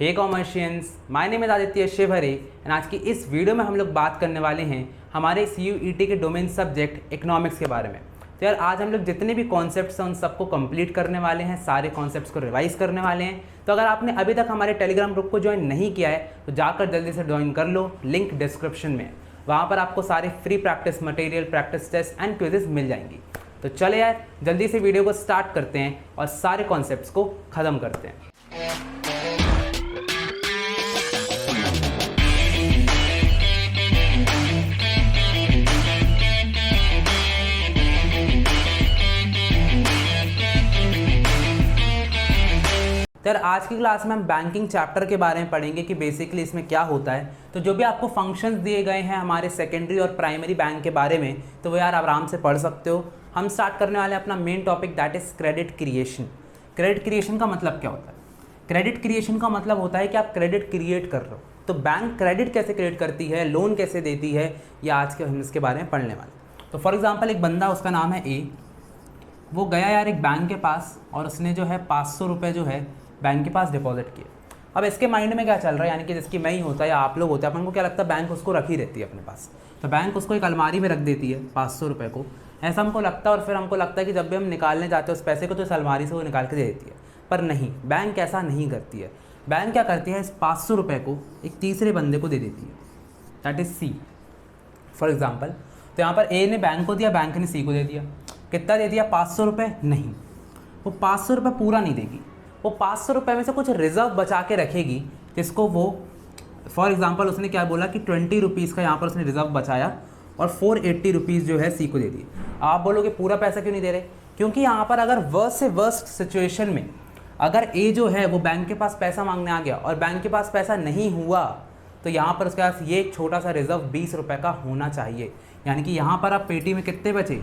Hey commercians, my name is Aditya Shivhare and आज की इस वीडियो में हम लोग बात करने वाले हैं हमारे CUET के डोमेन सब्जेक्ट इकोनॉमिक्स के बारे में। तो यार आज हम लोग जितने भी कॉन्सेप्ट्स हैं उन सबको कंप्लीट करने वाले हैं, सारे कॉन्सेप्ट्स को रिवाइज करने वाले हैं। तो अगर आपने अभी तक हमारे टेलीग्राम ग्रुप को ज्वाइन नहीं किया है तो जाकर जल्दी से ज्वाइन कर लो, लिंक डिस्क्रिप्शन में। वहाँ पर आपको सारे free practice material, practice test and quizzes मिल जाएंगी। तो चले यार जल्दी से वीडियो को स्टार्ट करते हैं और सारे कॉन्सेप्ट्स को ख़त्म करते हैं। तो यार आज की क्लास में हम बैंकिंग चैप्टर के बारे में पढ़ेंगे कि बेसिकली इसमें क्या होता है। तो जो भी आपको फंक्शंस दिए गए हैं हमारे सेकेंडरी और प्राइमरी बैंक के बारे में, तो वो यार आराम से पढ़ सकते हो। हम स्टार्ट करने वाले हैं अपना main topic, that is credit creation. Credit creation का मतलब क्या होता है? क्रेडिट क्रिएशन का मतलब होता है कि आप क्रेडिट क्रिएट कर रहे हो। तो बैंक क्रेडिट कैसे क्रिएट करती है, लोन कैसे देती है, या आज के हम इसके बारे में पढ़ने वाले। तो फॉर एग्जाम्पल एक बंदा, उसका नाम है ए, वो गया यार एक बैंक के पास और उसने जो है 500 रुपये जो है बैंक के पास डिपॉजिट किए। अब इसके माइंड में क्या चल रहा है, यानी कि जिसकी मैं ही होता है या आप लोग होते हैं, अपन को क्या लगता है बैंक उसको रखी रहती है अपने पास। तो बैंक उसको एक अलमारी में रख देती है 500 रुपये को, ऐसा हमको लगता है। और फिर हमको लगता है कि जब भी हम निकालने जाते हैं उस पैसे को तो इस अलमारी से वो निकाल के दे देती है। पर नहीं, बैंक ऐसा नहीं करती है। बैंक क्या करती है, इस 500 रुपये को एक तीसरे बंदे को दे देती है, that is C. For example, तो यहाँ पर ए ने बैंक को दिया, बैंक ने सी को दे दिया। कितना दे दिया? 500 रुपये। नहीं, वो 500 रुपये पूरा नहीं देगी। वो 500 रुपये में से कुछ रिजर्व बचा के रखेगी, जिसको वो, फॉर एग्जांपल उसने क्या बोला कि 20 रुपीज़ का यहाँ पर उसने रिजर्व बचाया और 480 रुपीज़ जो है सी को दे दिए। आप बोलोगे पूरा पैसा क्यों नहीं दे रहे? क्योंकि यहाँ पर अगर वर्स्ट से वर्स्ट सिचुएशन में अगर ए जो है वो बैंक के पास पैसा मांगने आ गया और बैंक के पास पैसा नहीं हुआ, तो यहाँ पर उसके पास ये एक छोटा सा रिजर्व 20 रुपये का होना चाहिए। यानी कि यहाँ पर आप पेटी में कितने बचे?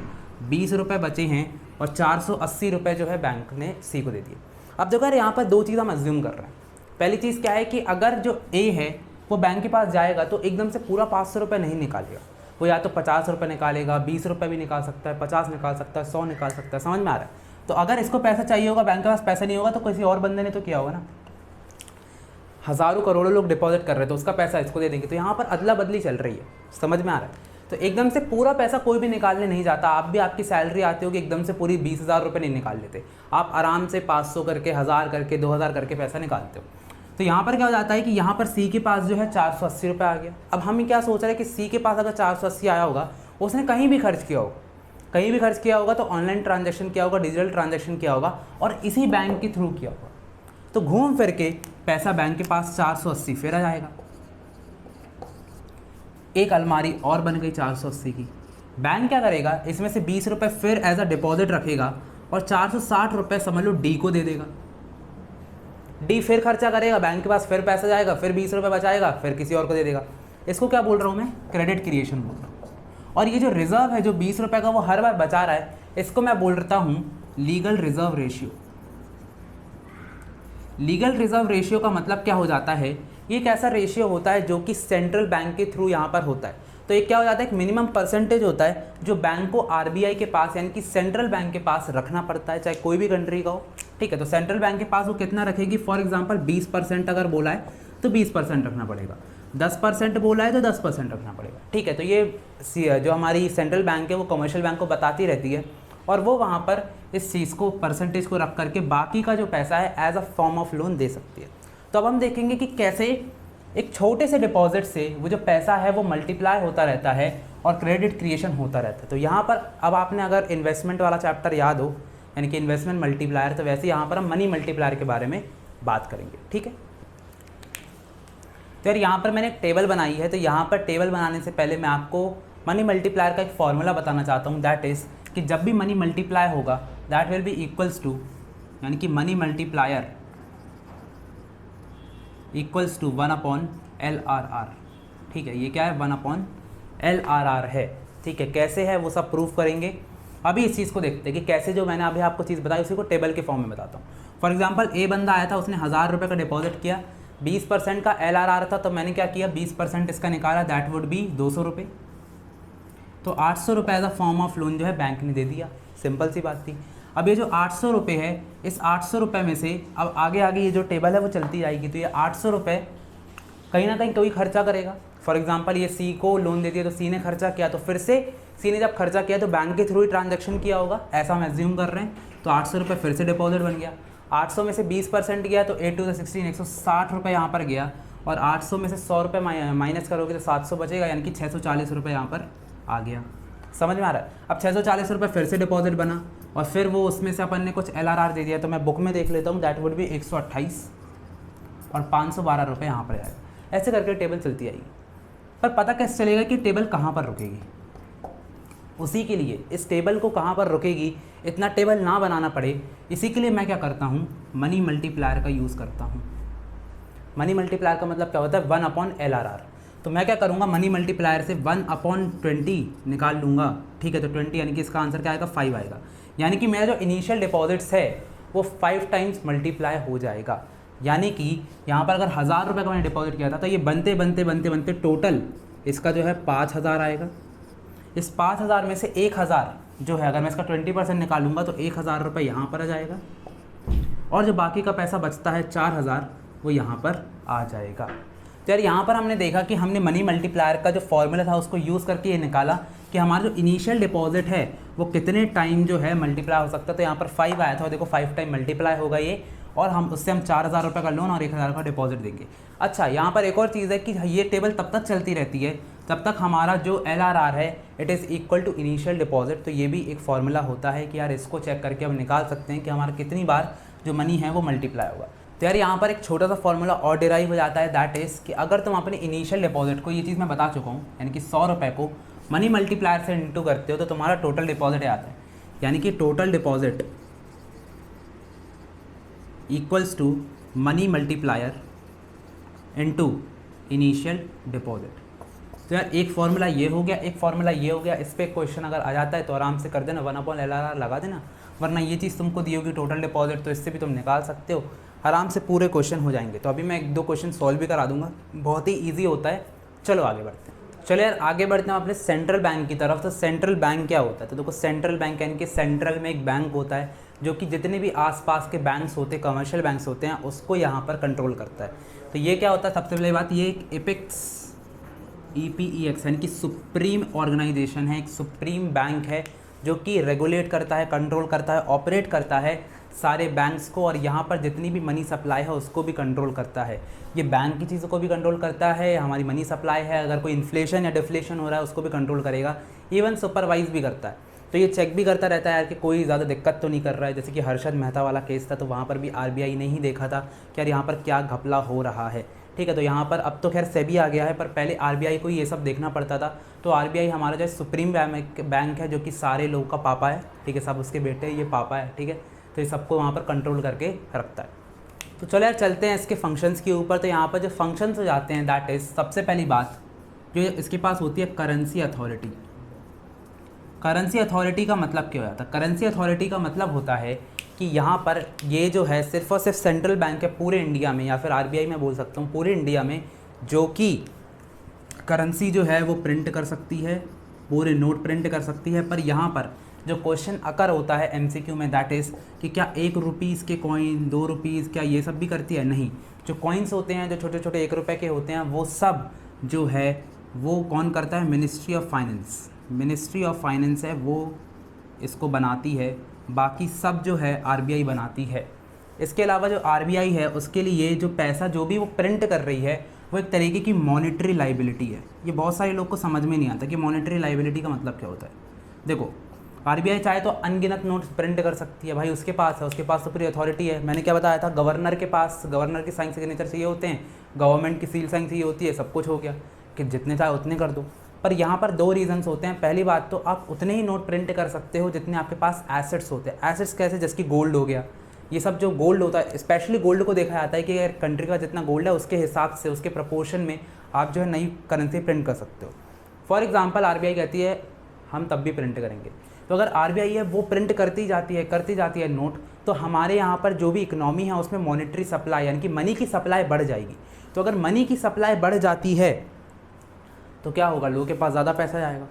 20 रुपये बचे हैं और 480 रुपये जो है बैंक ने सी को दे दिए। अब देखो यार यहाँ पर दो चीज़ हम अज्यूम कर रहे हैं। पहली चीज़ क्या है कि अगर जो ए है वो बैंक के पास जाएगा तो एकदम से पूरा 500 रुपये नहीं निकालेगा। वो या तो 50 रुपये निकालेगा, 20 रुपये भी निकाल सकता है, 50 निकाल सकता है, 100 निकाल सकता है। समझ में आ रहा है? तो अगर इसको पैसा चाहिए होगा, बैंक के पास पैसा नहीं होगा, तो किसी और बंदे ने तो किया होगा ना। हज़ारों करोड़ों लोग डिपॉजिट कर रहे हैं तो उसका पैसा इसको दे देंगे। तो यहाँ पर अदला बदली चल रही है। समझ में आ रहा है? तो एकदम से पूरा पैसा कोई भी निकालने नहीं जाता। आप भी, आपकी सैलरी आती होगी, एकदम से पूरी 20,000 रुपये नहीं निकाल लेते। आप आराम से 500 करके, 1000 करके, 2000 करके पैसा निकालते हो। तो यहाँ पर क्या हो जाता है कि यहाँ पर सी के पास जो है 480 रुपये आ गया। अब हम क्या सोच रहे हैं कि सी के पास अगर 480 आया होगा, उसने कहीं भी खर्च किया होगा, कहीं भी खर्च किया होगा, तो ऑनलाइन ट्रांजेक्शन किया होगा, डिजिटल ट्रांजेक्शन किया होगा और इसी बैंक के थ्रू किया होगा। तो घूम फिर के पैसा बैंक के पास 480 फिर आ जाएगा। एक अलमारी और बन गई 480 की। बैंक क्या करेगा, इसमें से 20 रुपये फिर एज अ डिपॉजिट रखेगा और 460 रुपये समझ लो डी को दे देगा। डी फिर खर्चा करेगा, बैंक के पास फिर पैसा जाएगा, फिर 20 रुपये बचाएगा, फिर किसी और को दे देगा। इसको क्या बोल रहा हूँ मैं? क्रेडिट क्रिएशन बोल रहा हूँ। और ये जो रिजर्व है, जो 20 रुपये का वो हर बार बचा रहा है, इसको मैं बोलता हूँ legal reserve ratio. Legal reserve ratio का मतलब क्या हो जाता है? ये एक ऐसा रेशियो होता है जो कि सेंट्रल बैंक के थ्रू यहाँ पर होता है। तो ये क्या हो जाता है? एक मिनिमम परसेंटेज होता है जो बैंक को RBI के पास, यानी कि सेंट्रल बैंक के पास रखना पड़ता है, चाहे कोई भी कंट्री का हो। ठीक है, तो सेंट्रल बैंक के पास वो कितना रखेगी? फॉर एग्जांपल 20% अगर बोला है तो 20% रखना पड़ेगा, 10% बोला है तो 10% रखना पड़ेगा। ठीक है, तो ये जो हमारी सेंट्रल बैंक है वो कमर्शियल बैंक को बताती रहती है और वो वहाँ पर इस चीज़ को, परसेंटेज को रख करके बाकी का जो पैसा है as a form of loan दे सकती है। तो अब हम देखेंगे कि कैसे एक छोटे से डिपॉजिट से वो जो पैसा है वो मल्टीप्लाई होता रहता है और क्रेडिट क्रिएशन होता रहता है। तो यहाँ पर अब आपने अगर इन्वेस्टमेंट वाला चैप्टर याद हो, यानी कि इन्वेस्टमेंट मल्टीप्लायर, तो वैसे यहाँ पर हम मनी मल्टीप्लायर के बारे में बात करेंगे। ठीक है, तो यार यहाँ पर मैंने एक टेबल बनाई है। तो यहाँ पर टेबल बनाने से पहले मैं आपको मनी मल्टीप्लायर का एक फॉर्मूला बताना चाहता हूँ, दैट इज़ कि जब भी मनी मल्टीप्लाई होगा that will be equals to, यानी कि money multiplier equals to 1/LRR। ठीक है, ये क्या है? 1/LRR है। ठीक है, कैसे है वो सब प्रूफ करेंगे। अभी इस चीज़ को देखते हैं कि कैसे, जो मैंने अभी आपको चीज़ बताई उसी को टेबल के फॉर्म में बताता हूँ। फॉर एग्जांपल ए बंदा आया था, उसने 1000 रुपये का डिपॉजिट किया, 20% का LRR था, तो मैंने क्या किया, 20% इसका निकाला, दैट वुड बी 200 रुपये। तो 800 रुपये as a form of loan जो है बैंक ने दे दिया। सिंपल सी बात थी। अब ये जो 800 रुपये है, इस 800 रुपये में से अब आगे आगे ये जो टेबल है वो चलती जाएगी, तो ये 800 रुपये कहीं ना कहीं कोई खर्चा करेगा। फॉर एग्जांपल ये सी को लोन देती है तो सी ने खर्चा किया, तो फिर से सी ने जब खर्चा किया तो बैंक के थ्रू ही ट्रांजैक्शन किया होगा, ऐसा हम एज्यूम कर रहे हैं। तो 800 रुपये फिर से डिपॉजिट बन गया। 800 में से 20% गया तो 8 to the 16 160 रुपये यहाँ पर गया, और 800 में से 100 रुपये माइनस करोगे तो 700 बचेगा, यानी कि 640 रुपये यहाँ पर आ गया। समझ में आ रहा है? अब 640 रुपये फिर से डिपॉजिट बना, और फिर वो उसमें से अपन ने कुछ LRR दे दिया, तो मैं बुक में देख लेता हूँ, दैट वुड भी 128 और 512 रुपये यहाँ पर आएगा। ऐसे करके टेबल चलती आएगी। पर पता कैसे चलेगा कि टेबल कहाँ पर रुकेगी? उसी के लिए इस टेबल को कहाँ पर रुकेगी, इतना टेबल ना बनाना पड़े, इसी के लिए मैं क्या करता हूँ, मनी मल्टीप्लायर का यूज़ करता हूँ। मनी मल्टीप्लायर का मतलब क्या होता है, 1/LRR। तो मैं क्या करूँगा, मनी मल्टीप्लायर से 1/20 निकाल लूँगा, ठीक है। तो 20 यानी कि इसका आंसर क्या आएगा, 5 आएगा। यानी कि मेरा जो इनिशियल डिपॉजिट्स है वो 5 टाइम्स मल्टीप्लाई हो जाएगा। यानी कि यहाँ पर अगर 1000 रुपये का मैंने डिपॉजिट किया था, तो ये बनते बनते बनते बनते टोटल इसका जो है 5000 आएगा। इस 5000 में से 1000 जो है, अगर मैं इसका 20% निकालूंगा तो 1000 रुपये यहाँ पर आ जाएगा, और जो बाकी का पैसा बचता है 4000 वो यहाँ पर आ जाएगा। तो यार यहाँ पर हमने देखा कि हमने मनी मल्टीप्लायर का जो फॉर्मूला था उसको यूज़ करके ये निकाला कि हमारा जो इनिशियल डिपॉजिट है वो कितने टाइम जो है मल्टीप्लाई हो सकता है। तो यहाँ पर 5 आया था, और देखो 5 टाइम मल्टीप्लाई होगा ये, और हम उससे हम 4000 रुपये का लोन और 1000 का डिपॉजिट देंगे। अच्छा, यहाँ पर एक और चीज़ है कि ये टेबल तब तक चलती रहती है तब तक हमारा जो LRR है it is equal to initial deposit. तो ये भी एक फॉर्मूला होता है कि यार इसको चेक करके हम निकाल सकते हैं कि हमारा कितनी बार जो मनी है वो मल्टीप्लाई होगा। तो यार यहाँ पर एक छोटा सा फॉर्मूला और डिराइव हो जाता है, दैट इज़ कि अगर तुम अपने इनिशियल डिपॉजिट को, ये चीज़ मैं बता चुका हूँ, यानी कि 100 रुपये को मनी मल्टीप्लायर से इंटू करते हो तो तुम्हारा टोटल डिपॉजिट आता है। यानी कि total deposit equals to money multiplier into initial deposit. तो यार एक फार्मूला ये हो गया, एक फार्मूला ये हो गया। इस पर क्वेश्चन अगर आ जाता है तो आराम से कर देना, 1/LRR लगा देना, वरना ये चीज़ तुमको दी होगी टोटल डिपॉजिट, तो इससे भी तुम निकाल सकते हो, आराम से पूरे क्वेश्चन हो जाएंगे। तो अभी मैं 1-2 क्वेश्चन सॉल्व भी करा दूंगा, बहुत ही ईजी होता है। चलो आगे बढ़ते हैं। चलो यार आगे बढ़ते हैं अपने सेंट्रल बैंक की तरफ। तो सेंट्रल बैंक क्या होता है, तो देखो सेंट्रल बैंक यानी कि सेंट्रल में एक बैंक होता है जो कि जितने भी आसपास के बैंक्स होते हैं, कमर्शियल बैंक्स होते हैं, उसको यहाँ पर कंट्रोल करता है। तो ये क्या होता है, सबसे पहले बात, ये एक एपेक्स EPEX यानी कि सुप्रीम ऑर्गेनाइजेशन है, एक सुप्रीम बैंक है जो कि रेगुलेट करता है, कंट्रोल करता है, ऑपरेट करता है सारे बैंक्स को, और यहाँ पर जितनी भी मनी सप्लाई है उसको भी कंट्रोल करता है। ये बैंक की चीज़ों को भी कंट्रोल करता है, हमारी मनी सप्लाई है, अगर कोई इन्फ्लेशन या डिफ्लेशन हो रहा है उसको भी कंट्रोल करेगा, इवन सुपरवाइज भी करता है। तो ये चेक भी करता रहता है यार कि कोई ज़्यादा दिक्कत तो नहीं कर रहा है। जैसे कि हर्षद मेहता वाला केस था, तो वहाँ पर भी RBI ने ही देखा था कि यार यहाँ पर क्या घपला हो रहा है, ठीक है। तो यहाँ पर अब तो खैर सेबी आ गया है, पर पहले RBI को ये सब देखना पड़ता था। तो RBI हमारा जो सुप्रीम बैंक है जो कि सारे लोगों का पापा है, ठीक है, सब उसके बेटे ये पापा है, ठीक है। तो ये सबको वहाँ पर कंट्रोल करके रखता है। तो चलो यार चलते हैं इसके फंक्शंस के ऊपर। तो यहाँ पर जो फंक्शंस हो जाते हैं, दैट इज़ सबसे पहली बात जो इसके पास होती है करेंसी अथॉरिटी। करेंसी अथॉरिटी का मतलब क्या होता है, करेंसी अथॉरिटी का मतलब होता है कि यहाँ पर ये जो है सिर्फ और सिर्फ सेंट्रल बैंक है पूरे इंडिया में, या फिर RBI में बोल सकता हूँ पूरे इंडिया में, जो कि करेंसी जो है वो प्रिंट कर सकती है, पूरे नोट प्रिंट कर सकती है। पर यहाँ पर जो क्वेश्चन अकर होता है MCQ में, दैट इज़ कि क्या 1 रुपीज़ के कॉइन, 2 रुपीज़, क्या ये सब भी करती है? नहीं। जो कॉइन्स होते हैं, जो छोटे छोटे 1 रुपये के होते हैं, वो सब जो है वो कौन करता है, ministry of finance. Ministry of finance है वो इसको बनाती है, बाकी सब जो है RBI बनाती है। इसके अलावा जो RBI है उसके लिए जो पैसा जो भी वो प्रिंट कर रही है वो एक तरीके की मॉनेटरी लाइबिलिटी है। ये बहुत सारे लोग को समझ में नहीं आता कि मॉनेटरी लाइबिलिटी का मतलब क्या होता है। देखो RBI चाहे तो अनगिनत नोट्स प्रिंट कर सकती है, भाई उसके पास है, उसके पास तो पूरी अथॉरिटी है। मैंने क्या बताया था, गवर्नर के पास, गवर्नर की साइन सिग्नेचर चाहिए होते हैं, गवर्नमेंट की सील साइन चाहिए होती है, सब कुछ हो गया कि जितने चाहे उतने कर दो। पर यहाँ पर 2 रीजंस होते हैं। पहली बात तो आप उतने ही नोट प्रिंट कर सकते हो जितने आपके पास एसेट्स होते हैं। एसेट्स कैसे, जैसे कि गोल्ड हो गया, ये सब जो गोल्ड होता है, स्पेशली गोल्ड को देखा जाता है कि अगर कंट्री का जितना गोल्ड है उसके हिसाब से, उसके प्रपोर्शन में आप जो है नई करेंसी प्रिंट कर सकते हो। फॉर एग्जांपल RBI कहती है हम तब भी प्रिंट करेंगे, तो अगर RBI है वो प्रिंट करती जाती है नोट, तो हमारे यहाँ पर जो भी इकोनॉमी है उसमें मॉनेटरी सप्लाई यानी कि मनी की सप्लाई बढ़ जाएगी। तो अगर मनी की सप्लाई बढ़ जाती है तो क्या होगा, लोगों के पास ज़्यादा पैसा आएगा,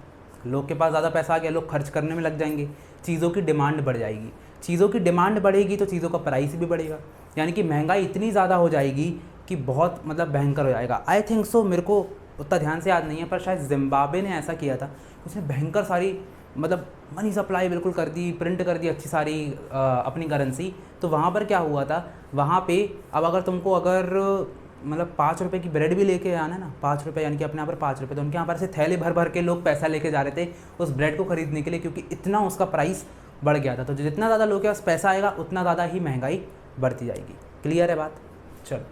लोग के पास ज़्यादा पैसा आ गया, लोग खर्च करने में लग जाएंगे, चीज़ों की डिमांड बढ़ जाएगी। चीज़ों की डिमांड बढ़ेगी तो चीज़ों का प्राइस भी बढ़ेगा, यानी कि महंगाई इतनी ज़्यादा हो जाएगी कि बहुत मतलब भयंकर हो जाएगा। आई थिंक सो, मेरे को उतना ध्यान से याद नहीं है, पर शायद जिम्बाब्वे ने ऐसा किया था, उसने भयंकर सारी मतलब मनी सप्लाई बिल्कुल कर दी, प्रिंट कर दी अच्छी सारी अपनी करेंसी। तो वहाँ पर क्या हुआ था, वहाँ पे अब अगर तुमको अगर मतलब 5 रुपये की ब्रेड भी लेके आना है ना, 5 रुपये यानी कि अपने यहाँ पर 5 रुपये, तो उनके यहाँ पर से थैले भर भर के लोग पैसा लेके जा रहे थे उस ब्रेड को ख़रीदने के लिए, क्योंकि इतना उसका प्राइस बढ़ गया था। तो जितना ज़्यादा लोगों के पास पैसा आएगा उतना ज़्यादा ही महंगाई बढ़ती जाएगी। क्लियर है बात? चलो,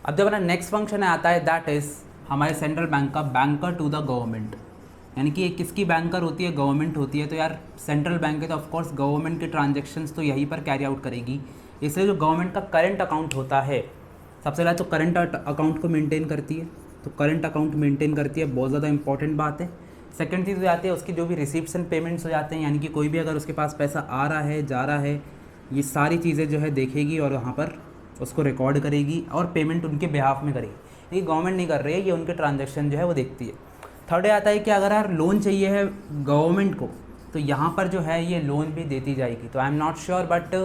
अब जब अपना नेक्स्ट फंक्शन आता है, दैट इज़ हमारे सेंट्रल बैंक का बैंकर टू द गवर्नमेंट, यानी कि किसकी बैंकर होती है, गवर्नमेंट होती है। तो यार सेंट्रल बैंक है तो ऑफकोर्स गवर्नमेंट के ट्रांजेक्शन्स तो यहीं पर कैरी आउट करेगी। इसलिए जो गवर्नमेंट का करंट अकाउंट होता है, सबसे पहले तो करंट अकाउंट को मेंटेन करती है, तो करंट अकाउंट मेंटेन करती है, बहुत ज़्यादा इंपॉर्टेंट बात है। सेकंड चीज़ हो जाती है उसकी जो भी रिसीप्ट्स एंड पेमेंट्स हो जाते हैं, यानी कि कोई भी अगर उसके पास पैसा आ रहा है जा रहा है, ये सारी चीज़ें जो है देखेगी और वहाँ पर उसको रिकॉर्ड करेगी और पेमेंट उनके बिहाफ में करेगी। ये गवर्नमेंट नहीं कर रही है, ये उनके ट्रांजेक्शन जो है वो देखती है। थर्ड आता है कि अगर यार लोन चाहिए है गवर्नमेंट को, तो यहाँ पर जो है ये लोन भी देती जाएगी। तो I am not sure, but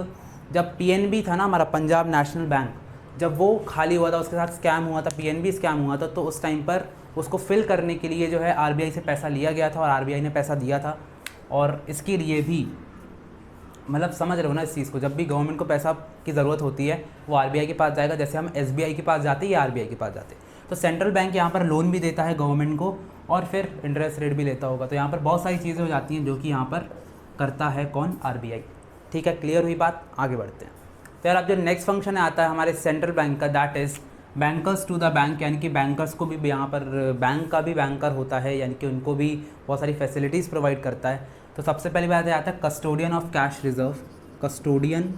जब पीएनबी था ना हमारा पंजाब नेशनल बैंक, जब वो खाली हुआ था, उसके साथ स्कैम हुआ था, पीएनबी स्कैम हुआ था, तो उस टाइम पर उसको फिल करने के लिए जो है आरबीआई से पैसा लिया गया था और आरबीआई ने पैसा दिया था। और इसके लिए भी मतलब समझ रहे हो ना इस चीज़ को, जब भी गवर्नमेंट को पैसा की ज़रूरत होती है वो आरबीआई के पास जाएगा, जैसे हम एसबीआई के पास जाते हैं या आरबीआई के पास जाते हैं। तो सेंट्रल बैंक यहाँ पर लोन भी देता है गवर्नमेंट को और फिर इंटरेस्ट रेट भी लेता होगा। तो यहाँ पर बहुत सारी चीज़ें हो जाती हैं जो कि यहाँ पर करता है कौन, आरबीआई। ठीक है, क्लियर हुई बात? आगे बढ़ते हैं। तो यार अब जो नेक्स्ट फंक्शन आता है हमारे सेंट्रल बैंक का, that is bankers to the bank, यानी कि बैंकर्स को भी यहाँ पर बैंक का भी बैंकर होता है, यानी कि उनको भी बहुत सारी फैसिलिटीज़ प्रोवाइड करता है। तो सबसे पहली बात आता है custodian of cash reserve. Custodian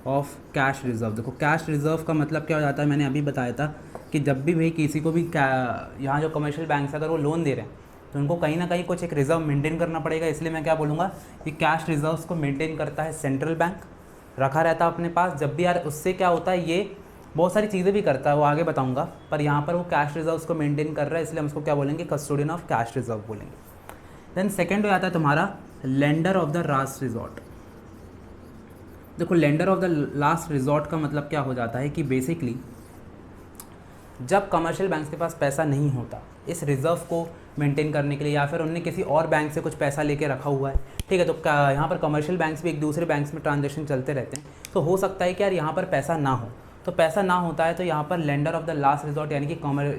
of cash reserve, देखो कैश रिजर्व का मतलब क्या हो जाता है, मैंने अभी बताया था कि जब भी भाई किसी को भी यहाँ जो कमर्शियल बैंक से अगर वो लोन दे रहे हैं तो उनको कहीं ना कहीं कुछ एक रिजर्व मेंटेन करना पड़ेगा। इसलिए मैं क्या बोलूँगा कि कैश रिजर्व्स को मेंटेन करता है सेंट्रल बैंक, रखा रहता है अपने पास। जब भी यार उससे क्या होता है, ये बहुत सारी चीज़ें भी करता है, वो आगे बताऊंगा, पर यहाँ पर वो कैश रिजर्व्स को मेंटेन कर रहा है, इसलिए हम उसको क्या बोलेंगे, कस्टोडियन ऑफ कैश रिजर्व बोलेंगे। देन सेकंड हो जाता है तुम्हारा lender of the last resort. देखो lender of the last resort का मतलब क्या हो जाता है कि बेसिकली जब कमर्शियल बैंक के पास पैसा नहीं होता इस रिज़र्व को मेंटेन करने के लिए, या फिर उनने किसी और बैंक से कुछ पैसा लेके रखा हुआ है, ठीक है, तो यहाँ पर कमर्शियल बैंक्स भी एक दूसरे बैंक्स में ट्रांजेक्शन चलते रहते हैं, तो हो सकता है कि यार यहाँ पर पैसा ना हो, तो पैसा ना होता है तो यहाँ पर lender of the last resort यानी कि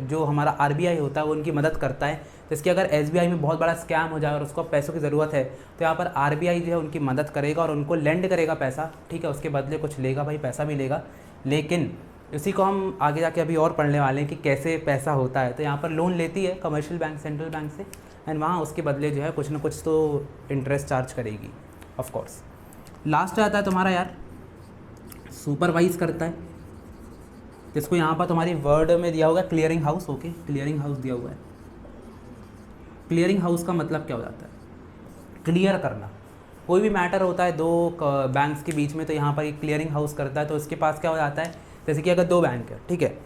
जो हमारा आरबीआई होता है वो उनकी मदद करता है। तो इसकी अगर एसबीआई में बहुत बड़ा स्कैम हो जाए और उसको पैसों की ज़रूरत है तो यहाँ पर आरबीआई जो है उनकी मदद करेगा और उनको लेंड करेगा पैसा, ठीक है, उसके बदले कुछ लेगा, भाई पैसा भी लेगा, लेकिन इसी को हम आगे जाके अभी और पढ़ने वाले हैं कि कैसे पैसा होता है। तो यहाँ पर लोन लेती है कमर्शियल बैंक सेंट्रल बैंक से, एंड वहाँ उसके बदले जो है कुछ ना कुछ तो इंटरेस्ट चार्ज करेगी ऑफ कोर्स। लास्ट आता है तुम्हारा यार सुपरवाइज करता है, जिसको यहाँ पर तुम्हारी वर्ड में दिया होगा clearing house. Okay, clearing house दिया हुआ है। क्लियरिंग हाउस का मतलब क्या हो जाता है, क्लियर करना। कोई भी मैटर होता है दो बैंक्स के बीच में तो यहाँ पर एक क्लियरिंग हाउस करता है। तो इसके पास क्या हो जाता है, जैसे कि अगर दो बैंक है, ठीक है,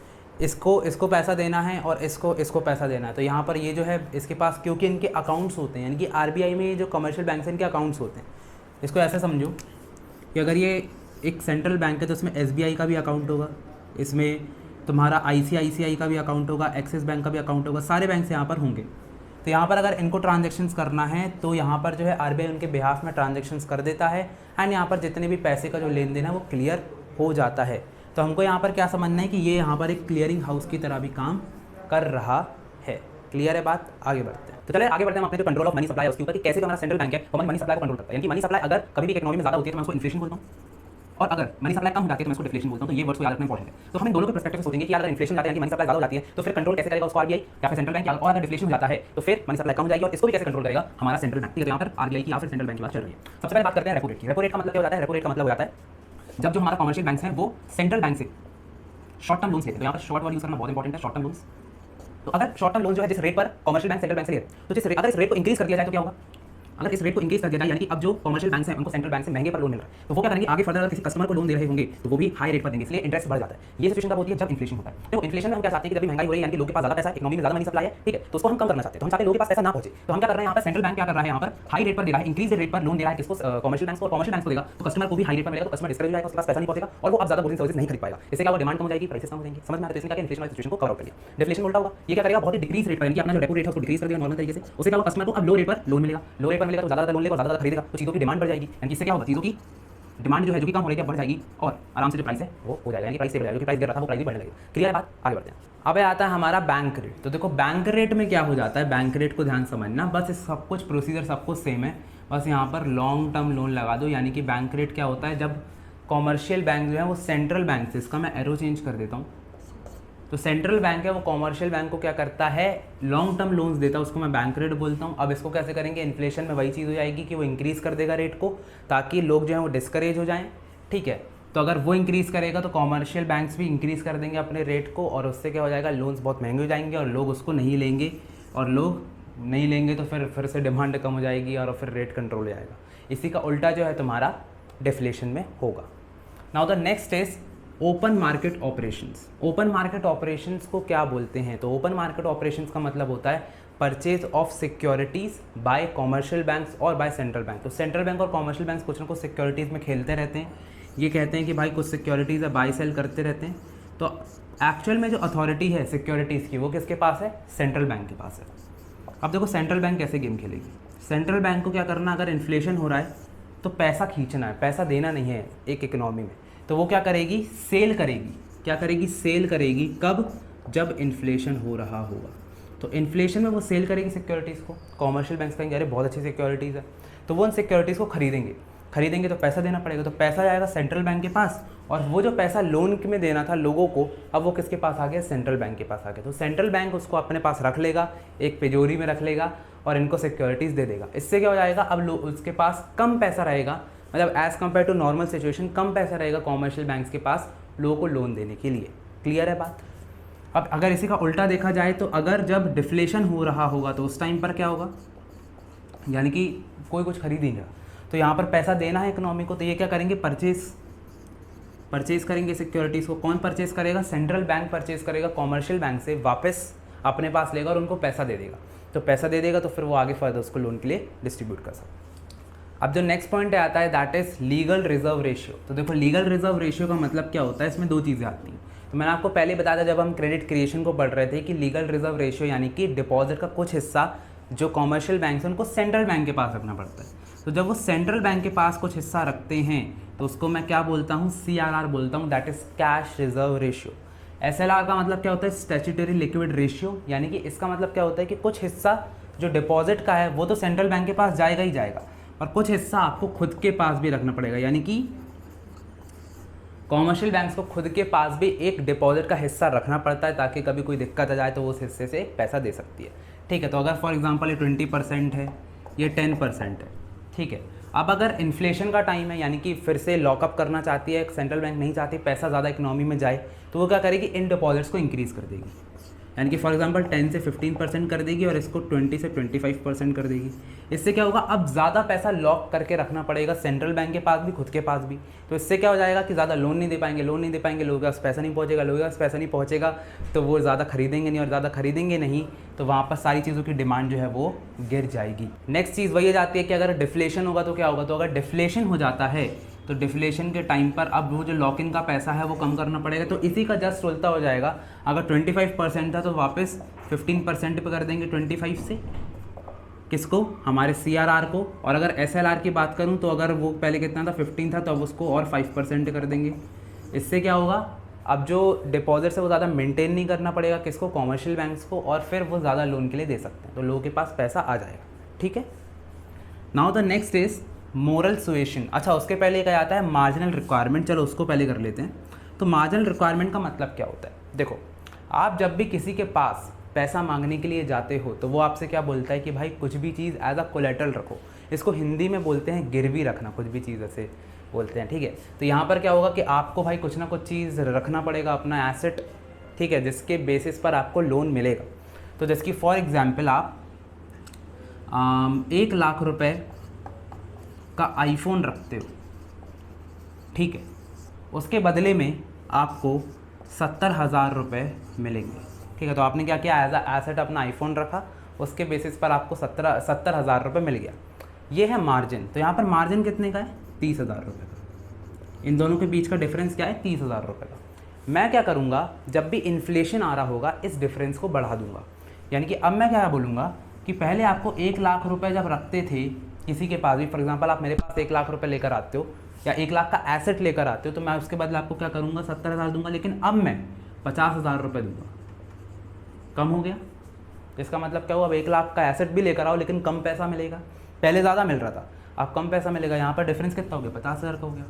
इसको पैसा देना है और इसको पैसा देना है, तो यहाँ पर ये जो है इसके पास, क्योंकि इनके अकाउंट्स होते हैं, यानी कि आरबीआई में जो कमर्शियल बैंक है इनके अकाउंट्स होते हैं। इसको ऐसे समझो कि अगर ये एक सेंट्रल बैंक है तो इसमें एसबीआई का भी अकाउंट होगा, इसमें तुम्हारा आईसीआईसीआई का भी अकाउंट होगा, एक्सिस बैंक का भी अकाउंट होगा, सारे बैंक यहाँ पर होंगे। तो यहाँ पर अगर इनको ट्रांजेक्शन्स करना है तो यहाँ पर जो है आरबीआई उनके बिहाफ में ट्रांजेक्शन्स कर देता है, एंड यहाँ पर जितने भी पैसे का जो लेन देन है वो क्लियर हो जाता है। तो हमको यहाँ पर क्या समझना है कि ये यहाँ पर एक क्लियरिंग हाउस की तरह भी काम कर रहा है। क्लियर है बात? आगे बढ़ते हैं। तो चलिए आगे बढ़ते हैं हम अपने जो कंट्रोल ऑफ मनी सप्लाई है उसके ऊपर, कि कैसे हमारा सेंट्रल बैंक है वो मनी सप्लाई को कंट्रोल करता है। यानी कि मनी सप्लाई अगर कभी भी इकोनॉमी में ज़्यादा होती है तो मैं उसको इन्फ्लेशन बोलता हूँ, और अगर मनी सप्लाई कम हो जाती है तो मैं उसको डिफ्लेशन बोलता हूँ। तो ये वर्ड्स को याद रखना इंपॉर्टेंट है। तो हम इन दोनों के पर्सपेक्टिव से सोचेंगे कि अगर इन्फ्लेशन जाता है, यानी मनी सप्लाई ज़्यादा हो जाती है, तो फिर कंट्रोल कैसे करेगा उसको आरबीआई या फिर सेंट्रल बैंक, और अगर डिफ्लेशन जाता है तो फिर मनी सप्लाई कम हो जाएगी और इसको भी कैसे कंट्रोल करेगा हमारा सेंट्रल बैंक। ठीक है, यहाँ पर आरबीआई की या फिर सेंट्रल बैंक की बात चल रही है। सबसे पहले बात करते हैं रेपो रेट की। रेपो रेट का मतलब क्या होता है, रेपो रेट का मतलब हो जाता है जब जो हमारा कमर्शियल बैंक है वो सेंट्रल बैंक से शॉर्ट टर्म लोन्स लेते हैं। तो यहाँ पर शॉर्ट वर्ड यूज करना बहुत इंपॉर्टेंट है, शॉर्ट टर्म लोन्स। तो अगर शॉर्ट टर्म लोन जो है जिस रेट पर कमर्शियल बैंक सेंट्रल बैंक से ले, तो जिस अगर इस रेट को इंक्रीज कर दिया जाए तो क्या होगा, अगर इस रेट को इंक्रीज कर दिया जाए, यानी कि अब जो कॉमर्शियल बैंक हैं उनको सेंट्रल बैंक से महंगे पर लोन मिल रहा है, तो वो क्या करेंगे आगे फर्दर अगर किसी कस्टमर को लोन दे रहे होंगे तो वो भी हाई रेट पर देंगे, इसलिए इंटरेस्ट बढ़ जाता है। ये सिचुएशन कब होती है, जब इन्फ्लेशन होता है। तो इन्फ्लेशन में हम क्या चाहते हैं कि जब महंगाई हो रही है, यानी कि लोगों के पास ज़्यादा पैसा, इकोनॉमी में ज़्यादा मनी सप्लाई है, ठीक है, तो उसको हम कम करना चाहते हैं। तो हम चाहते हैं लोगों के पास पैसा ना पहुंचे, तो हम क्या कर रहे हैं यहाँ पर, सेंट्रल बैंक क्या कर रहा है यहाँ पर हाई रेट पर दे रहा है, इंक्रीज रेट पर लोन दे रहा है किसको, कॉमर्शियल बैंक को, और कॉमर्शियल बैंक को देगा तो कस्टमर को भी हाई रेट पर मिलेगा, तो कस्टमर डिस्करेज हो जाएगा, उसके पास पैसा नहीं पहुंचेगा और वो अब ज़्यादा सर्विस नहीं खरीद पाएगा। इससे क्या होगा, डिमांड कम हो जाएगी, प्राइसेस कम हो जाएंगे। समझ में आ रहा है? इसने क्या इन्फ्लेशन वाली सिचुएशन को कवर कर लिया। डिफ्लेशन उल्टा होगा, ये क्या करेगा, बहुत ही डिक्रीज रेट पर, यानी कि अपना जो रेपो रेट है उसको डिक्रीज कर देगा नॉर्मल तरीके से। उससे क्या होगा, कस्टमर को अब लो रेट पर लोन मिलेगा, लो रेट पर मिलेगा तो ज़्यादा लोन लेगा, ज़्यादा खरीदेगा, तो चीज़ों की डिमांड बढ़ जाएगी, यानी कि इससे क्या होगा, चीज़ों की डिमांड जो है जो कि कम हो रही है बढ़ जाएगी और आराम से जो प्राइस है वो हो जाएगा, यानी प्राइस स्टेबल हो जाएगा, जो कि प्राइस गिर रहा था वो प्राइस भी बढ़ने लगेगा। क्लियर है बात? आगे बढ़ते हैं। अब आता है हमारा बैंक रेट। तो देखो बैंक रेट में क्या हो जाता है, बैंक रेट को ध्यान समझना, बस इस सब कुछ प्रोसीजर सब कुछ सेम है, बस यहाँ पर लॉन्ग टर्म लोन लगा दो। यानी कि बैंक रेट क्या होता है, जब कॉमर्शियल बैंक जो है वो सेंट्रल बैंक से, इसका मैं एरो चेंज कर देता हूँ, तो सेंट्रल बैंक है वो कॉमर्शियल बैंक को क्या करता है, लॉन्ग टर्म लोन्स देता है, उसको मैं बैंक रेट बोलता हूँ। अब इसको कैसे करेंगे, इन्फ्लेशन में वही चीज़ हो जाएगी कि वो इंक्रीज़ कर देगा रेट को, ताकि लोग जो है वो डिस्करेज हो जाएं, ठीक है। तो अगर वो इंक्रीज़ करेगा तो कॉमर्शियल बैंक्स भी इंक्रीज़ कर देंगे अपने रेट को, और उससे क्या हो जाएगा, लोन्स बहुत महंगे हो जाएंगे और लोग उसको नहीं लेंगे, और लोग नहीं लेंगे तो फिर से डिमांड कम हो जाएगी और फिर रेट कंट्रोल हो जाएगा। इसी का उल्टा जो है तुम्हारा डिफ्लेशन में होगा। Now the next is open market operations. Open market operations को क्या बोलते हैं, तो ओपन मार्केट ऑपरेशंस का मतलब होता है purchase of securities by commercial banks और बाय सेंट्रल बैंक। तो सेंट्रल बैंक और कॉमर्शियल बैंक्स कुछ ना कुछ सिक्योरिटीज़ में खेलते रहते हैं, ये कहते हैं कि भाई कुछ सिक्योरिटीज़ है बाय सेल करते रहते हैं। तो एक्चुअल में जो अथॉरिटी है सिक्योरिटीज़ की वो किसके पास है, सेंट्रल बैंक के पास है। अब देखो सेंट्रल बैंक कैसे गेम खेलेगी, सेंट्रल बैंक को क्या करना, अगर इन्फ्लेशन हो रहा है तो पैसा खींचना है, पैसा देना नहीं है एक इकोनॉमी में, तो वो क्या करेगी, सेल करेगी। क्या करेगी, सेल करेगी। कब, जब इन्फ्लेशन हो रहा होगा, तो इन्फ्लेशन में वो सेल करेगी सिक्योरिटीज़ को। कॉमर्शियल बैंक्स कहेंगे अरे बहुत अच्छी सिक्योरिटीज़ है, तो वो उन सिक्योरिटीज़ को खरीदेंगे तो पैसा देना पड़ेगा, तो पैसा जाएगा सेंट्रल बैंक के पास, और वो जो पैसा लोन में देना था लोगों को, अब वो किसके पास आ गया, सेंट्रल बैंक के पास आ गया। तो सेंट्रल बैंक उसको अपने पास रख लेगा, एक तिजोरी में रख लेगा और इनको सिक्योरिटीज़ दे देगा। इससे क्या हो जाएगा, अब उसके पास कम पैसा रहेगा, मतलब as compare to normal situation कम पैसा रहेगा कॉमर्शियल बैंक्स के पास लोगों को लोन देने के लिए। क्लियर है बात? अब अगर इसी का उल्टा देखा जाए तो अगर जब डिफ्लेशन हो रहा होगा तो उस टाइम पर क्या होगा, यानी कि कोई कुछ खरीद ही नहीं रहा, तो यहाँ पर पैसा देना है इकोनॉमी को, तो ये क्या करेंगे, परचेज करेंगे सिक्योरिटीज़ को। कौन परचेज करेगा, सेंट्रल बैंक परचेज करेगा कॉमर्शियल बैंक से, वापस अपने पास लेगा और उनको पैसा दे देगा। तो पैसा दे देगा तो फिर वो आगे फर्दर उसको लोन के लिए डिस्ट्रीब्यूट कर सकता है। अब जो नेक्स्ट पॉइंट आता है that is legal reserve ratio. तो देखो लीगल रिजर्व रेशियो का मतलब क्या होता है, इसमें दो चीज़ें आती हैं। तो मैंने आपको पहले बताया था जब हम क्रेडिट क्रिएशन को पढ़ रहे थे कि लीगल रिजर्व रेशियो यानी कि डिपॉजिट का कुछ हिस्सा जो कॉमर्शियल बैंक है उनको सेंट्रल बैंक के पास रखना पड़ता है। तो जब वो सेंट्रल बैंक के पास कुछ हिस्सा रखते हैं तो उसको मैं क्या बोलता हूँ, CRR बोलता हूँ, that is cash reserve ratio. SLR का मतलब क्या होता है, स्टैट्यूटरी लिक्विड रेशियो, यानी कि इसका मतलब क्या होता है कि कुछ हिस्सा जो डिपॉजिट का है वो तो सेंट्रल बैंक के पास जाएगा ही जाएगा, और कुछ हिस्सा आपको खुद के पास भी रखना पड़ेगा, यानी कि कॉमर्शियल बैंक्स को खुद के पास भी एक डिपॉजिट का हिस्सा रखना पड़ता है ताकि कभी कोई दिक्कत आ जाए तो वो उस हिस्से से पैसा दे सकती है। ठीक है, तो अगर फॉर एग्जांपल ये 20% है, ये 10% है, ठीक है। अब अगर इन्फ्लेशन का टाइम है, यानी कि फिर से लॉकअप करना चाहती है सेंट्रल बैंक, नहीं चाहती पैसा ज़्यादा इकोनॉमी में जाए, तो वो क्या करेगी, इन डिपॉजिट्स को इंक्रीज़ कर देगी, यानी कि फॉर एग्जांपल 10 से 15% कर देगी और इसको 20 से 25% कर देगी। इससे क्या होगा, अब ज़्यादा पैसा लॉक करके रखना पड़ेगा सेंट्रल बैंक के पास भी, खुद के पास भी। तो इससे क्या हो जाएगा कि ज़्यादा लोन नहीं दे पाएंगे, लोगों के पास पैसा नहीं पहुँचेगा, तो वो ज़्यादा खरीदेंगे नहीं, और ज़्यादा खरीदेंगे नहीं तो वहाँ पर सारी चीज़ों की डिमांड जो है वो गिर जाएगी। नेक्स्ट चीज़ वही आ जाती है कि अगर डिफ्लेशन होगा तो क्या होगा, तो अगर डिफ्लेशन हो जाता है तो डिफ्लेशन के टाइम पर अब वो जो लॉक इन का पैसा है वो कम करना पड़ेगा। तो इसी का जस्ट उल्टा हो जाएगा, अगर 25% था तो वापस 15% पे कर देंगे 25 से, किसको, हमारे CRR को। और अगर SLR की बात करूं तो अगर वो पहले कितना था, 15 था, तो अब उसको और 5% कर देंगे। इससे क्या होगा, अब जो डिपॉजिट है वो ज़्यादा मेंटेन नहीं करना पड़ेगा, किसको, कॉमर्शियल बैंक्स को, और फिर वो ज़्यादा लोन के लिए दे सकते हैं, तो लोगों के पास पैसा आ जाएगा। ठीक है, now the next is moral suasion. अच्छा, उसके पहले क्या आता है, मार्जिनल रिक्वायरमेंट। चलो उसको पहले कर लेते हैं। तो मार्जिनल रिक्वायरमेंट का मतलब क्या होता है, देखो आप जब भी किसी के पास पैसा मांगने के लिए जाते हो तो वो आपसे क्या बोलता है कि भाई कुछ भी चीज़ एज अ कोलेटरल रखो। इसको हिंदी में बोलते हैं गिरवी रखना, कुछ भी चीज़ ऐसे बोलते हैं। ठीक है, तो यहाँ पर क्या होगा कि आपको भाई कुछ ना कुछ चीज़ रखना पड़ेगा, अपना एसेट, ठीक है, जिसके बेसिस पर आपको लोन मिलेगा। तो जिसकी फॉर एग्जाम्पल आप 1 लाख रुपए का आईफोन रखते हो, ठीक है, उसके बदले में आपको 70,000 रुपये मिलेंगे, ठीक है। तो आपने क्या किया, एज अ एसेट अपना आईफोन रखा, उसके बेसिस पर आपको 70,000 रुपये मिल गया। ये है मार्जिन। तो यहाँ पर मार्जिन कितने का है, 30,000 रुपये का। इन दोनों के बीच का डिफरेंस क्या है, 30,000 रुपये का। मैं क्या करूँगा, जब भी इन्फ्लेशन आ रहा होगा इस डिफरेंस को बढ़ा दूंगा। यानी कि अब मैं क्या बोलूँगा कि पहले आपको 1 लाख रुपये जब रखते थे किसी के पास भी, फॉर एग्जांपल आप मेरे पास 1 लाख रुपये लेकर आते हो या 1 लाख का एसेट लेकर आते हो, तो मैं उसके बदले आपको क्या करूँगा, 70,000 दूंगा। लेकिन अब मैं 50,000 रुपये दूंगा, कम हो गया। इसका मतलब क्या हुआ, अब 1 लाख का एसेट भी लेकर आओ लेकिन कम पैसा मिलेगा। पहले ज़्यादा मिल रहा था, अब कम पैसा मिलेगा। यहाँ पर डिफरेंस कितना हो गया, 50,000 का हो गया।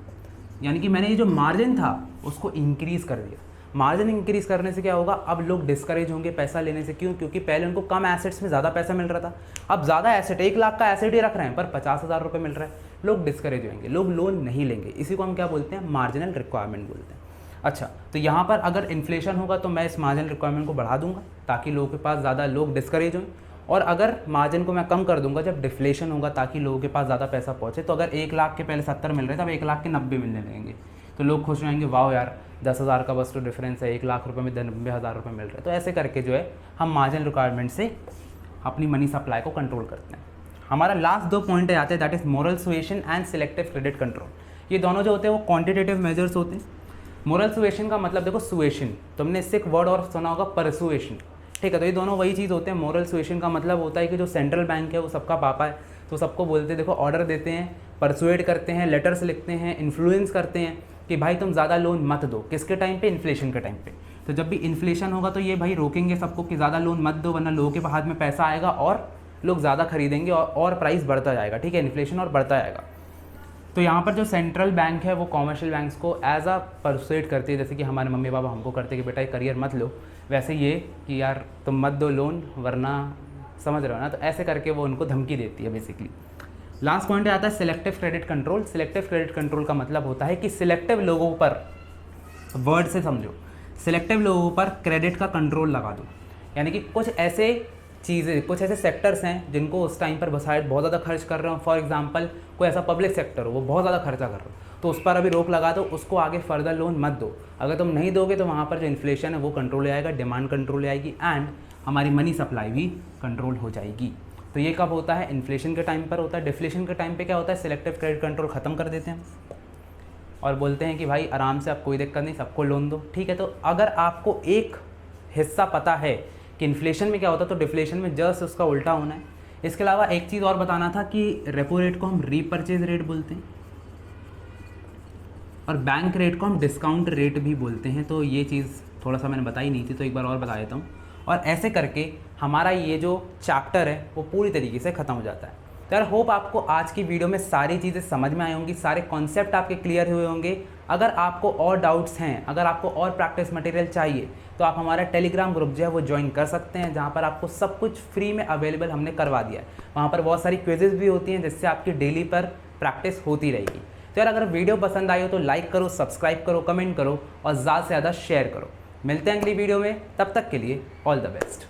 यानी कि मैंने ये जो मार्जिन था उसको इंक्रीज़ कर दिया। मार्जिन इंक्रीज़ करने से क्या होगा, अब लोग डिस्करेज होंगे पैसा लेने से। क्यों, क्योंकि पहले उनको कम एसेट्स में ज़्यादा पैसा मिल रहा था, अब ज़्यादा एसेट, 1 लाख का एसेट ही रख रहे हैं पर 50,000 रुपये मिल रहा है, लोग डिस्करेज होंगे, लोग लोन नहीं लेंगे। इसी को हम क्या बोलते हैं, मार्जिनल रिक्वायरमेंट बोलते हैं। अच्छा, तो यहाँ पर अगर इन्फ्लेशन होगा तो मैं इस मार्जिनल रिक्वायरमेंट को बढ़ा दूंगा ताकि लोगों के पास ज़्यादा, लोग डिस्करेज हों। और अगर मार्जिन को मैं कम कर दूंगा जब डिफ्लेशन होगा ताकि लोगों के पास ज़्यादा पैसा पहुँचे। तो अगर 1 लाख के पहले 70 मिल रहे थे, अब 1 लाख के 90 मिलने लगेंगे, तो लोग खुश रहेंगे, वाह यार 10,000 का बस तो डिफरेंस है, 1 लाख रुपये में 90,000 रुपये मिल रहे हैं। तो ऐसे करके जो है हम मार्जिनल रिक्वायरमेंट से अपनी मनी सप्लाई को कंट्रोल करते हैं। हमारा लास्ट 2 पॉइंट आते हैं, that is moral suasion and selective credit control. ये दोनों जो होते हैं वो क्वांटिटेटिव मेजर्स होते हैं। मोरल सुएशन का मतलब देखो, सुएशन, तुमने इससे एक वर्ड और सुना होगा, परसुएशन, ठीक है। तो ये दोनों वही चीज़ होते हैं। मोरल सुएशन का मतलब होता है कि जो सेंट्रल बैंक है वो सबका पापा है, तो सबको बोलते हैं, देखो ऑर्डर देते हैं, परसुएड करते हैं, लेटर्स लिखते हैं, इन्फ्लुएंस करते हैं कि भाई तुम ज़्यादा लोन मत दो। किसके टाइम पे, इन्फ्लेशन के टाइम पे। तो जब भी इन्फ्लेशन होगा तो ये भाई रोकेंगे सबको कि ज़्यादा लोन मत दो, वरना लोगों के हाथ में पैसा आएगा और लोग ज़्यादा खरीदेंगे और प्राइस बढ़ता जाएगा, ठीक है, इन्फ्लेशन और बढ़ता जाएगा। तो यहाँ पर जो सेंट्रल बैंक है वो कॉमर्शियल बैंक्स को एज अ परसुएड करती है, जैसे कि हमारे मम्मी पापा हमको करते कि बेटा ये करियर मत लो, वैसे ये कि यार तुम मत दो लोन वरना, समझ रहे हो ना। तो ऐसे करके वो उनको धमकी देती है बेसिकली। लास्ट पॉइंट आता है selective credit control. Selective credit control का मतलब होता है कि सिलेक्टिव लोगों पर, वर्ड से समझो, सिलेक्टिव लोगों पर क्रेडिट का कंट्रोल लगा दो। यानी कि कुछ ऐसे चीज़ें, कुछ ऐसे सेक्टर्स हैं जिनको उस टाइम पर शायद बहुत ज़्यादा खर्च कर रहे हो। फॉर एग्जांपल कोई ऐसा पब्लिक सेक्टर हो वो बहुत ज़्यादा खर्चा कर रहा हो, तो उस पर अभी रोक लगा दो, उसको आगे फर्दर लोन मत दो। अगर तुम नहीं दोगे तो वहाँ पर जो इन्फ्लेशन है वो कंट्रोल आएगा, डिमांड कंट्रोल आएगी एंड हमारी मनी सप्लाई भी कंट्रोल हो जाएगी। तो ये कब होता है, इन्फ्लेशन के टाइम पर होता है। डिफ्लेशन के टाइम पर क्या होता है, सिलेक्टिव क्रेडिट कंट्रोल ख़त्म कर देते हैं और बोलते हैं कि भाई आराम से, अब कोई दिक्कत नहीं, सबको लोन दो, ठीक है। तो अगर आपको एक हिस्सा पता है कि इन्फ्लेशन में क्या होता है, तो डिफ्लेशन में जस्ट उसका उल्टा होना है। इसके अलावा एक चीज़ और बताना था कि रेपो रेट को हम रीपर्चेज रेट बोलते हैं और बैंक रेट को हम डिस्काउंट रेट भी बोलते हैं। तो ये चीज़ थोड़ा सा मैंने बताई नहीं थी, तो एक बार और बता देता हूँ। और ऐसे करके हमारा ये जो चैप्टर है वो पूरी तरीके से ख़त्म हो जाता है। तो यार होप आपको आज की वीडियो में सारी चीज़ें समझ में आई होंगी, सारे कॉन्सेप्ट आपके क्लियर हुए होंगे। अगर आपको और डाउट्स हैं, अगर आपको और प्रैक्टिस मटेरियल चाहिए तो आप हमारा टेलीग्राम ग्रुप जो है वो ज्वाइन कर सकते हैं, जहाँ पर आपको सब कुछ फ्री में अवेलेबल हमने करवा दिया है। वहाँ पर बहुत सारी क्विजेज़ भी होती हैं जिससे आपकी डेली पर प्रैक्टिस होती रहेगी। तो यार अगर वीडियो पसंद आई हो तो लाइक करो, सब्सक्राइब करो, कमेंट करो और ज़्यादा से ज़्यादा शेयर करो। मिलते हैं अगली वीडियो में, तब तक के लिए ऑल द बेस्ट।